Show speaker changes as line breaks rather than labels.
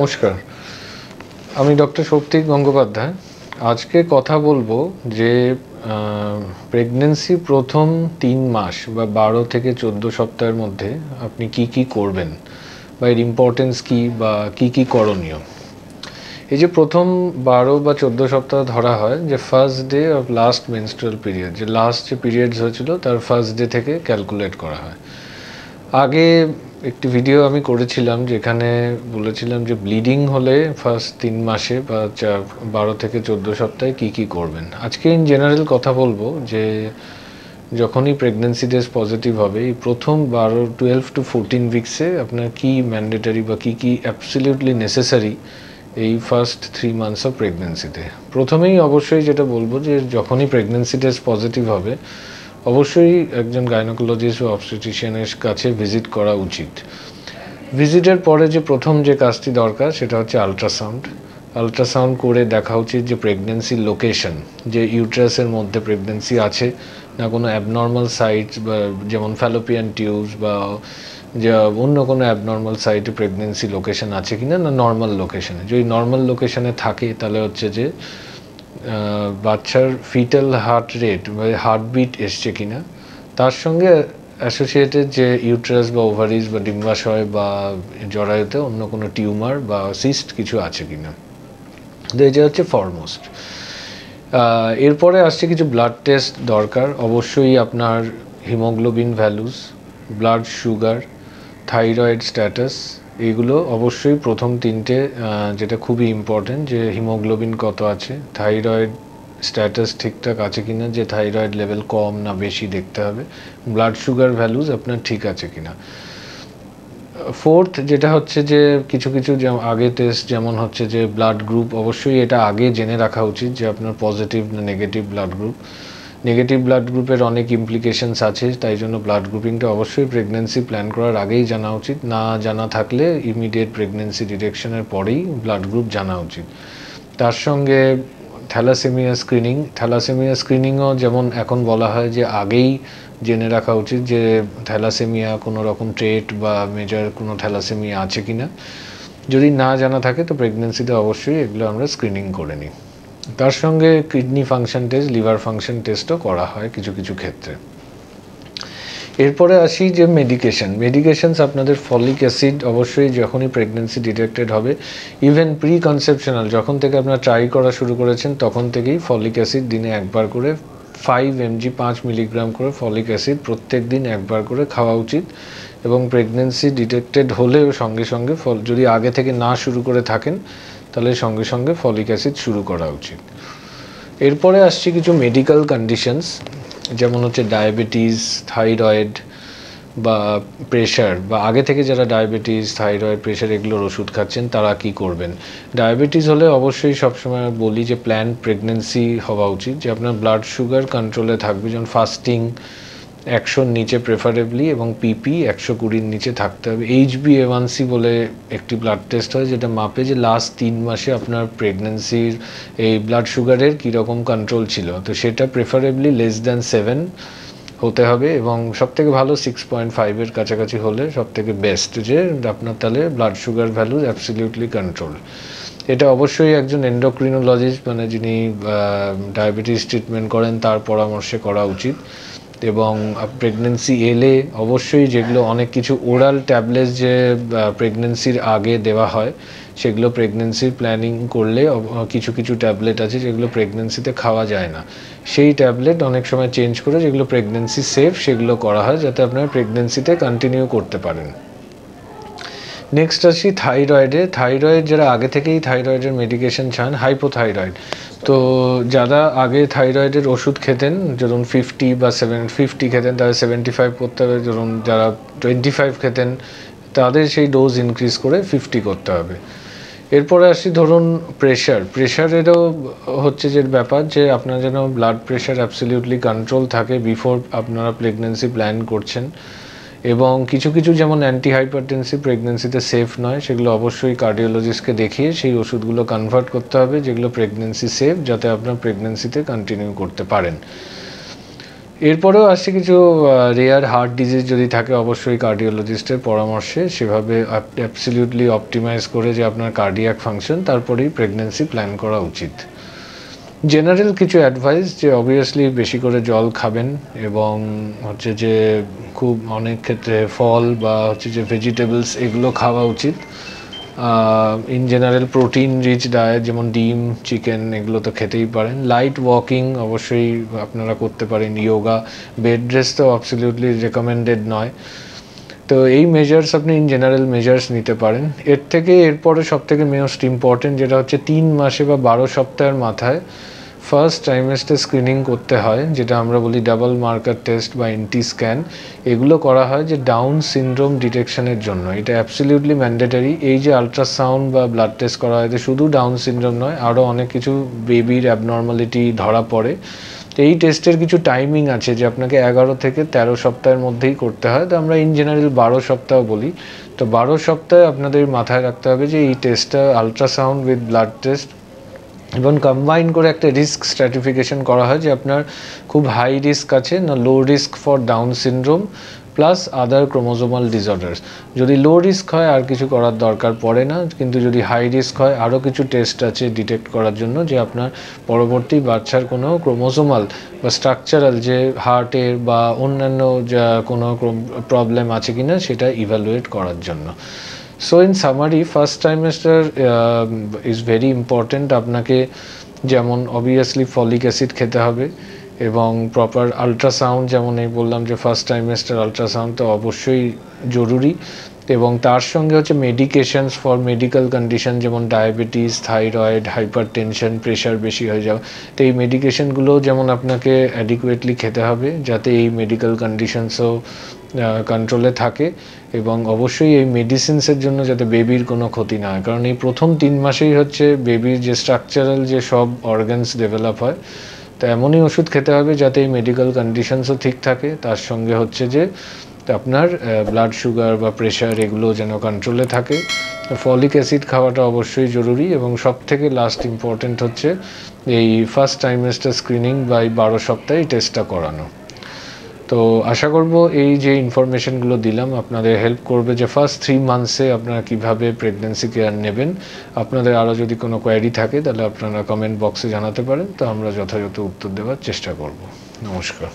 নমস্কার, আমি ডক্টর শক্তিক গঙ্গোপাধ্যায়। আজকে কথা বলবো যে প্রেগন্যান্সি প্রথম 3 মাস বা 12 থেকে 14 সপ্তাহের মধ্যে আপনি কি কি করবেন বা এর ইম্পর্টেন্স কী বা কি করণীয়। এই যে প্রথম 12 বা 14 সপ্তাহ ধরা হয় যে first day of last menstrual period, যে লাস্ট যে পিরিয়ডস হয়েছিল তার ফার্স্ট ডে থেকে ক্যালকুলেট করা হয়। আগে একটি ভিডিও আমি করেছিলাম যেখানে বলেছিলাম যে ব্লিডিং হলে ফার্স্ট 3 মাসে বা 12 থেকে 14 সপ্তাহে কি করবেন। আজকে ইন জেনারেল কথা বলবো যে যখনই প্রেগন্যান্সি টেস্ট পজিটিভ হবে এই প্রথম 12 to 14 উইকসে আপনার কি ম্যান্ডেটারি বা কি অ্যাবসলিউটলি নেসেসারি এই ফার্স্ট 3 মান্থস অফ প্রেগন্যান্সিতে। প্রথমেই অবশ্যই যেটা বলবো যে যখনই প্রেগন্যান্সি টেস্ট পজিটিভ হবে অবশ্যই একজন গাইনোকোলজিস্ট বা অবস্টেট্রিশিয়ানের কাছে ভিজিট করা উচিত। ভিজিটের পরে যে প্রথম যে কাজটি দরকার সেটা হচ্ছে আলট্রাসাউন্ড করে দেখা উচিত যে প্রেগন্যান্সির লোকেশন, যে ইউট্রাসের মধ্যে প্রেগন্যান্সি আছে না কোনো অ্যাবনর্মাল সাইটস বা যেমন ফ্যালোপিয়ান টিউবস বা যে অন্য কোনো অ্যাবনর্মাল সাইটে প্রেগন্যান্সি লোকেশন আছে কিনা, না নর্মাল লোকেশনে। যদি নর্মাল লোকেশনে থাকে তাহলে হচ্ছে যে বাচ্চার ফিটাল হার্ট রেট বা হার্টবিট এসছে কিনা, তার সঙ্গে অ্যাসোসিয়েটেড যে ইউট্রাস বা ওভারিজ বা ডিম্বাশয় বা জরায়ুতে অন্য কোনো টিউমার বা সিস্ট কিছু আছে কিনা, তো এটা হচ্ছে ফরমোস্ট। এরপরে আসছে কিছু ব্লাড টেস্ট দরকার। অবশ্যই আপনার haemoglobin values, blood sugar, thyroid status, এইগুলো অবশ্যই প্রথম 3টে যেটা খুবই ইম্পর্টেন্ট, যে হিমোগ্লোবিন কত আছে, থাইরয়েড স্ট্যাটাস ঠিকঠাক আছে কিনা, যে থাইরয়েড লেভেল কম না বেশি দেখতে হবে, ব্লাড সুগার ভ্যালুস আপনার ঠিক আছে কিনা। ফোর্থ যেটা হচ্ছে যে কিছু যেমন আগে টেস্ট যেমন হচ্ছে যে ব্লাড গ্রুপ, অবশ্যই এটা আগে জেনে রাখা উচিত যে আপনার পজিটিভ না negative blood group. Negative blood গ্রুপের অনেক ইমপ্লিকেশনস আছে, তাই জন্য ব্লাড গ্রুপিংটা অবশ্যই প্রেগন্যান্সি প্ল্যান করার আগেই জানা উচিত। না জানা থাকলে ইমিডিয়েট প্রেগন্যান্সি ডিটেকশনের পরেই ব্লাড গ্রুপ জানা উচিত। তার সঙ্গে থ্যালাসেমিয়া স্ক্রিনিংও যেমন এখন বলা হয় যে আগেই জেনে রাখা উচিত যে থ্যালাসেমিয়া কোনো রকম ট্রেট বা মেজর কোনো থ্যালাসেমিয়া আছে কিনা। যদি না জানা থাকে তো প্রেগন্যান্সিতে অবশ্যই এগুলো আমরা স্ক্রিনিং করে নিই। তার সঙ্গে kidney function test, liver function টেস্টও করা হয় কিছু ক্ষেত্রে। এরপরে আসি যে মেডিকেশনস আপনাদের ফলিক অ্যাসিড অবশ্যই যখনই প্রেগন্যান্সি ডিটেক্টেড হবে, ইভেন প্রি কনসেপশনাল যখন থেকে আপনারা ট্রাই করা শুরু করেছেন তখন থেকেই ফলিক অ্যাসিড দিনে একবার করে 5 mg 5 মিলিগ্রাম করে ফলিক অ্যাসিড প্রত্যেক দিন একবার করে খাওয়া উচিত। এবং প্রেগন্যান্সি ডিটেক্টেড হলেও সঙ্গে যদি আগে থেকে না শুরু করে থাকেন তাহলে সঙ্গে ফলিক অ্যাসিড শুরু করা উচিত। এরপরে আসছে কিছু মেডিকেল কন্ডিশনস, যেমন হচ্ছে ডায়াবেটিস, থাইরয়েড বা প্রেশার, বা আগে থেকে যারা ডায়াবেটিস, থাইরয়েড, প্রেশার এগুলোর ওষুধ খাচ্ছেন তারা কি করবেন। ডায়াবেটিস হলে অবশ্যই সবসময় বলি যে প্ল্যান প্রেগন্যান্সি হওয়া উচিত, যে আপনার ব্লাড সুগার কন্ট্রোলে থাকবে, যেমন ফাস্টিং 100-র নিচে প্রেফারেবলি এবং পিপি 120-র নিচে থাকতে হবে। HbA1c বলে একটি ব্লাড টেস্ট হয় যেটা মাপে যে লাস্ট 3 মাসে আপনার প্রেগন্যান্সির এই ব্লাড সুগারের কীরকম কন্ট্রোল ছিল, তো সেটা প্রেফারেবলি <7 হতে হবে এবং সবথেকে ভালো 6.5-এর কাছাকাছি হলে সবথেকে বেস্ট, যে আপনার তাহলে blood sugar value absolutely control. এটা অবশ্যই একজন এন্ডোক্রিনোলজিস্ট মানে যিনি ডায়াবেটিস ট্রিটমেন্ট করেন তার পরামর্শে করা উচিত। এবং প্রেগন্যান্সি এলে অবশ্যই যেগুলো অনেক কিছু ওরাল ট্যাবলেটস যে প্রেগন্যান্সির আগে দেওয়া হয় সেগুলো প্রেগন্যান্সির প্ল্যানিং করলে কিছু ট্যাবলেট আছে যেগুলো প্রেগন্যান্সিতে খাওয়া যায় না, সেই ট্যাবলেট অনেক সময় চেঞ্জ করে যেগুলো প্রেগন্যান্সি সেফ সেগুলো করা হয় যাতে আপনারা প্রেগন্যান্সিতে কন্টিনিউ করতে পারেন। নেক্সট আসি থাইরয়েড যারা আগে থেকেই থাইরয়েডের মেডিকেশন চান, হাইপোথাইরয়েড, তো যারা আগে থাইরয়েডের ওষুধ খেতেন ধরুন 50 বা 750 খেতেন তাদের 75 করতে হবে, ধরুন যারা 25 খেতেন তাদের সেই ডোজ ইনক্রিজ করে 50 করতে হবে। এরপরে আসি ধরুন প্রেশারেরও হচ্ছে যে ব্যাপার যে আপনার যেন ব্লাড প্রেশার অ্যাবসলিউটলি কন্ট্রোল থাকে বিফোর আপনারা প্রেগন্যান্সি প্ল্যান করছেন। এবং কিছু যেমন অ্যান্টি হাইপারটেনসিভ প্রেগন্যান্সিতে সেফ নয়, সেগুলো অবশ্যই কার্ডিওলজিস্টকে দেখিয়ে সেই ওষুধগুলো কনভার্ট করতে হবে যেগুলো প্রেগন্যান্সি সেফ, যাতে আপনার প্রেগন্যান্সিতে কন্টিনিউ করতে পারেন। এরপরেও আসছে কিছু রেয়ার হার্ট ডিজিজ যদি থাকে, অবশ্যই কার্ডিওলজিস্টের পরামর্শে সেভাবে অ্যাবসলিউটলি অপটিমাইজ করে যে আপনার কার্ডিয়াক ফাংশন, তারপরেই প্রেগন্যান্সি প্ল্যান করা উচিত। জেনারেল কিছু অ্যাডভাইস, যে অবভিয়াসলি বেশি করে জল খাবেন, এবং হচ্ছে যে খুব অনেক ক্ষেত্রে ফল বা হচ্ছে যে ভেজিটেবলস এগুলো খাওয়া উচিত। In general protein rich diet, যেমন ডিম, চিকেন, এগুলো তো খেতেই পারেন। লাইট ওয়াকিং অবশ্যই আপনারা করতে পারেন। ইয়োগা, বেড রেস্ট তো অ্যাবসলিউটলি রেকমেন্ডেড নয়। তো এই মেজার্স আপনি ইন জেনারেল মেজার্স নিতে পারেন। এর থেকে এরপরে সবথেকে মোস্ট ইম্পর্টেন্ট যেটা হচ্ছে 3 মাসে বা 12 সপ্তাহের মাথায় ফার্স্ট ট্রাইমেস্টার স্ক্রিনিং করতে হয়, যেটা আমরা বলি ডাবল মার্কার টেস্ট বা এনটি স্ক্যান। এগুলো করা হয় যে ডাউন সিনড্রোম ডিটেকশনের জন্য। এটা অ্যাবসলিউটলি ম্যান্ডেটারি। এই যে আলট্রাসাউন্ড বা ব্লাড টেস্ট করা হয়, শুধু ডাউন সিনড্রোম নয়, আরও অনেক কিছু বেবির অ্যাবনর্মালিটি ধরা পড়ে। এই টেস্টের কিছু টাইমিং আছে, যে আপনাকে 11 থেকে 13 সপ্তাহের মধ্যেই করতে হয়। তো আমরা ইন জেনারেল 12 সপ্তাহ বলি। তো 12 সপ্তাহে আপনাদের মাথায় রাখতে হবে যে এই টেস্টটা আলট্রাসাউন্ড উইথ ব্লাড টেস্ট এবং কম্বাইন করে একটা রিস্ক স্ট্র্যাটিফিকেশন করা হয়, যে আপনার খুব হাই রিস্ক আছে না low risk for down syndrome plus other chromosomal disorders. যদি লো রিস্ক হয় আর কিছু করার দরকার পড়ে না, কিন্তু যদি হাই রিস্ক হয় আরও কিছু টেস্ট আছে ডিটেক্ট করার জন্য, যে আপনার পরবর্তী বাচ্চার কোনো ক্রোমোজোমাল বা স্ট্রাকচারাল, যে হার্টের বা অন্যান্য যা কোনো প্রবলেম আছে কিনা সেটা ইভ্যালুয়েট করার জন্য। So in summary, first trimester is very important. আপনাকে যেমন অবভিয়াসলি ফলিক অ্যাসিড খেতে হবে, এবং প্রপার আলট্রাসাউন্ড, যেমন এই বললাম যে ফার্স্ট ট্রাইমেস্টার আলট্রাসাউন্ড তো অবশ্যই জরুরি, এবং তার সঙ্গে হচ্ছে মেডিকেশনস ফর মেডিকেল কন্ডিশন, যেমন diabetes, thyroid, hyper tension, pressure বেশি হয়ে যাওয়া। তো এই মেডিকেশনগুলো যেমন আপনাকে অ্যাডিকুয়েটলি খেতে হবে, যাতে এই মেডিকেল কন্ডিশনসও কন্ট্রোলে থাকে, এবং অবশ্যই এই মেডিসিনসের জন্য যাতে বেবির কোনো ক্ষতি না হয়, কারণ এই প্রথম 3 মাসেই হচ্ছে বেবির যে স্ট্রাকচারাল যে সব অর্গানস ডেভেলপ হয়। তো এমনই ওষুধ খেতে হবে যাতে এই মেডিকেল কন্ডিশনসও ঠিক থাকে, তার সঙ্গে হচ্ছে যে আপনার ব্লাড সুগার বা প্রেশার এগুলো যেন কন্ট্রোলে থাকে। ফলিক অ্যাসিড খাওয়াটা অবশ্যই জরুরি, এবং সব থেকে লাস্ট ইম্পর্টেন্ট হচ্ছে এই ফার্স্ট ট্রাইমেস্টার স্ক্রিনিং বা এই 12 সপ্তাহে টেস্টটা করানো। তো আশা করব এই যে ইনফরমেশনগুলো দিলাম আপনাদের হেল্প করবে, যে ফার্স্ট 3 মান্থসে আপনারা কীভাবে প্রেগন্যান্সি কেয়ার নেবেন। আপনাদের আরও যদি কোনো কোয়ারি থাকে তাহলে আপনারা কমেন্ট বক্সে জানাতে পারেন, তো আমরা যথাযথ উত্তর দেওয়ার চেষ্টা করব। নমস্কার।